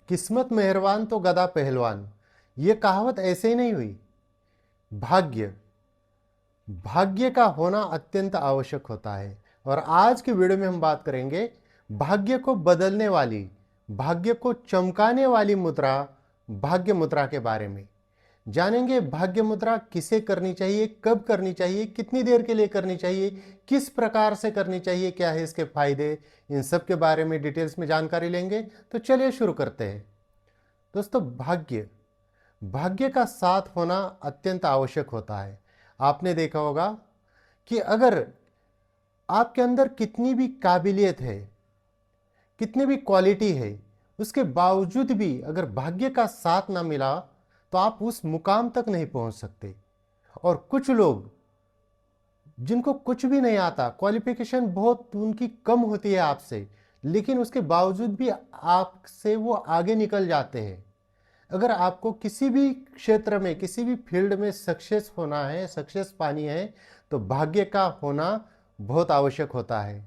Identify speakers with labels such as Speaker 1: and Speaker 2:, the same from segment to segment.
Speaker 1: किस्मत मेहरबान तो गदा पहलवान। ये कहावत ऐसे ही नहीं हुई। भाग्य भाग्य का होना अत्यंत आवश्यक होता है। और आज की वीडियो में हम बात करेंगे भाग्य को बदलने वाली, भाग्य को चमकाने वाली मुद्रा, भाग्य मुद्रा के बारे में जानेंगे। भाग्य मुद्रा किसे करनी चाहिए, कब करनी चाहिए, कितनी देर के लिए करनी चाहिए, किस प्रकार से करनी चाहिए, क्या है इसके फायदे, इन सब के बारे में डिटेल्स में जानकारी लेंगे। तो चलिए शुरू करते हैं। दोस्तों, भाग्य भाग्य का साथ होना अत्यंत आवश्यक होता है। आपने देखा होगा कि अगर आपके अंदर कितनी भी काबिलियत है, कितनी भी क्वालिटी है, उसके बावजूद भी अगर भाग्य का साथ ना मिला तो आप उस मुकाम तक नहीं पहुंच सकते। और कुछ लोग जिनको कुछ भी नहीं आता, क्वालिफिकेशन बहुत उनकी कम होती है आपसे, लेकिन उसके बावजूद भी आपसे वो आगे निकल जाते हैं। अगर आपको किसी भी क्षेत्र में, किसी भी फील्ड में सक्सेस होना है, सक्सेस पानी है, तो भाग्य का होना बहुत आवश्यक होता है।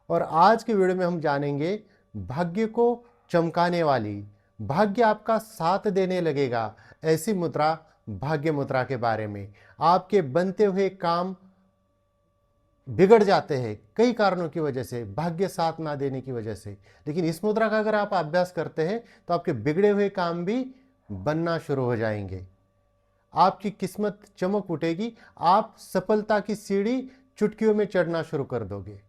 Speaker 1: और आज के वीडियो में हम जानेंगे भाग्य को चमकाने वाली, भाग्य आपका साथ देने लगेगा ऐसी मुद्रा, भाग्य मुद्रा के बारे में। आपके बनते हुए काम बिगड़ जाते हैं कई कारणों की वजह से, भाग्य साथ ना देने की वजह से, लेकिन इस मुद्रा का अगर आप अभ्यास करते हैं तो आपके बिगड़े हुए काम भी बनना शुरू हो जाएंगे। आपकी किस्मत चमक उठेगी, आप सफलता की सीढ़ी चुटकियों में चढ़ना शुरू कर दोगे।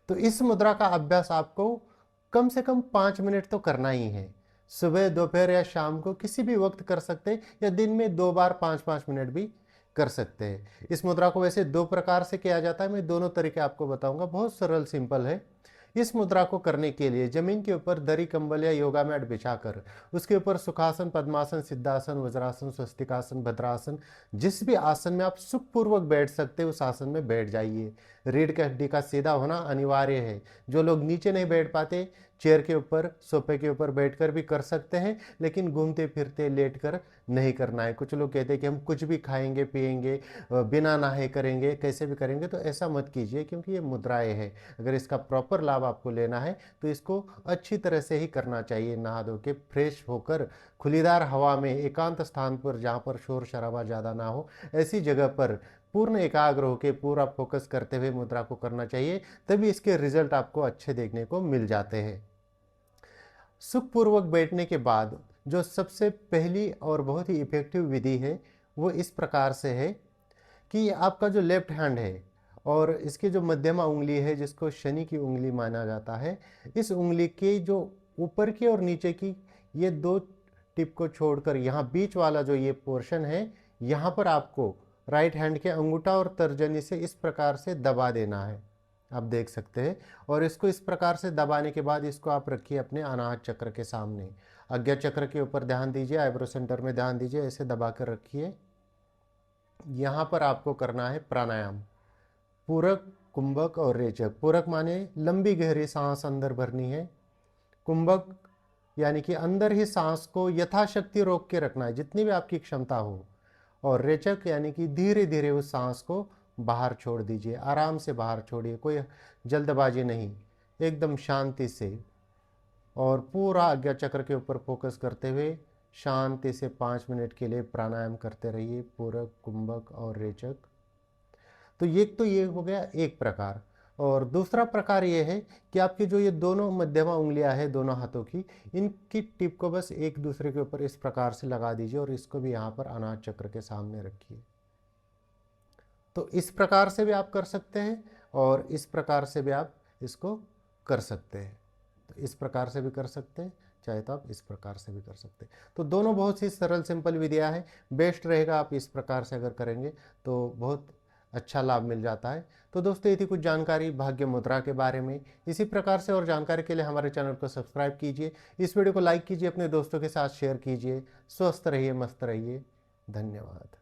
Speaker 1: तो इस मुद्रा का अभ्यास आपको कम से कम 5 मिनट तो करना ही है। सुबह, दोपहर या शाम को किसी भी वक्त कर सकते हैं, या दिन में 2 बार 5-5 मिनट भी कर सकते हैं। इस मुद्रा को वैसे 2 प्रकार से किया जाता है, मैं दोनों तरीके आपको बताऊंगा, बहुत सरल सिंपल है। इस मुद्रा को करने के लिए जमीन के ऊपर दरी, कंबल या योगा मैट बिछाकर उसके ऊपर सुखासन, पद्मासन, सिद्धासन, वज्रासन, स्वस्तिकासन, भद्रासन, जिस भी आसन में आप सुखपूर्वक बैठ सकते हैं उस आसन में बैठ जाइए। रीढ़ की हड्डी का सीधा होना अनिवार्य है। जो लोग नीचे नहीं बैठ पाते, चेयर के ऊपर, सोफे के ऊपर बैठकर भी कर सकते हैं, लेकिन घूमते फिरते लेटकर नहीं करना है। कुछ लोग कहते हैं कि हम कुछ भी खाएंगे पिएंगे, बिना नहाए करेंगे, कैसे भी करेंगे, तो ऐसा मत कीजिए, क्योंकि ये मुद्राएं हैं। अगर इसका प्रॉपर लाभ आपको लेना है तो इसको अच्छी तरह से ही करना चाहिए। नहा धो के फ्रेश होकर खुलीदार हवा में, एकांत स्थान पर, जहाँ पर शोर शराबा ज़्यादा ना हो, ऐसी जगह पर पूर्ण एकाग्र होकर पूरा फोकस करते हुए मुद्रा को करना चाहिए। तभी इसके रिजल्ट आपको अच्छे देखने को मिल जाते हैं। सुखपूर्वक बैठने के बाद जो सबसे पहली और बहुत ही इफेक्टिव विधि है वो इस प्रकार से है कि आपका जो लेफ्ट हैंड है और इसकी जो मध्यमा उंगली है, जिसको शनि की उंगली माना जाता है, इस उंगली की जो ऊपर की और नीचे की ये 2 टिप को छोड़कर यहाँ बीच वाला जो ये पोर्शन है, यहाँ पर आपको राइट हैंड के अंगूठा और तर्जनी से इस प्रकार से दबा देना है। आप देख सकते हैं। और इसको इस प्रकार से दबाने के बाद इसको आप रखिए अपने अनाहत चक्र के सामने। आज्ञा चक्र के ऊपर ध्यान दीजिए, आईब्रो सेंटर में ध्यान दीजिए, ऐसे दबा कर रखिए। यहाँ पर आपको करना है प्राणायाम, पूरक, कुंभक और रेचक। पूरक माने लंबी गहरी सांस अंदर भरनी है। कुंभक यानी कि अंदर ही सांस को यथाशक्ति रोक के रखना है, जितनी भी आपकी क्षमता हो। और रेचक यानी कि धीरे धीरे उस सांस को बाहर छोड़ दीजिए, आराम से बाहर छोड़िए, कोई जल्दबाजी नहीं, एकदम शांति से। और पूरा आज्ञा चक्र के ऊपर फोकस करते हुए शांति से 5 मिनट के लिए प्राणायाम करते रहिए, पूरक, कुंभक और रेचक। तो ये हो गया एक प्रकार। और दूसरा प्रकार ये है कि आपकी जो ये दोनों मध्यमा उंगलियां हैं दोनों हाथों की, इनकी टिप को बस एक दूसरे के ऊपर इस प्रकार से लगा दीजिए और इसको भी यहाँ पर अनाहत चक्र के सामने रखिए। तो इस प्रकार से भी आप कर सकते हैं और इस प्रकार से भी आप इसको कर सकते हैं। तो इस प्रकार से भी कर सकते हैं, चाहे तो आप इस प्रकार से भी कर सकते हैं। तो दोनों बहुत ही सरल सिंपल विधियां हैं। बेस्ट रहेगा आप इस प्रकार से अगर करेंगे तो बहुत अच्छा लाभ मिल जाता है। तो दोस्तों, ये थी कुछ जानकारी भाग्य मुद्रा के बारे में। इसी प्रकार से और जानकारी के लिए हमारे चैनल को सब्सक्राइब कीजिए, इस वीडियो को लाइक कीजिए, अपने दोस्तों के साथ शेयर कीजिए। स्वस्थ रहिए, मस्त रहिए। धन्यवाद।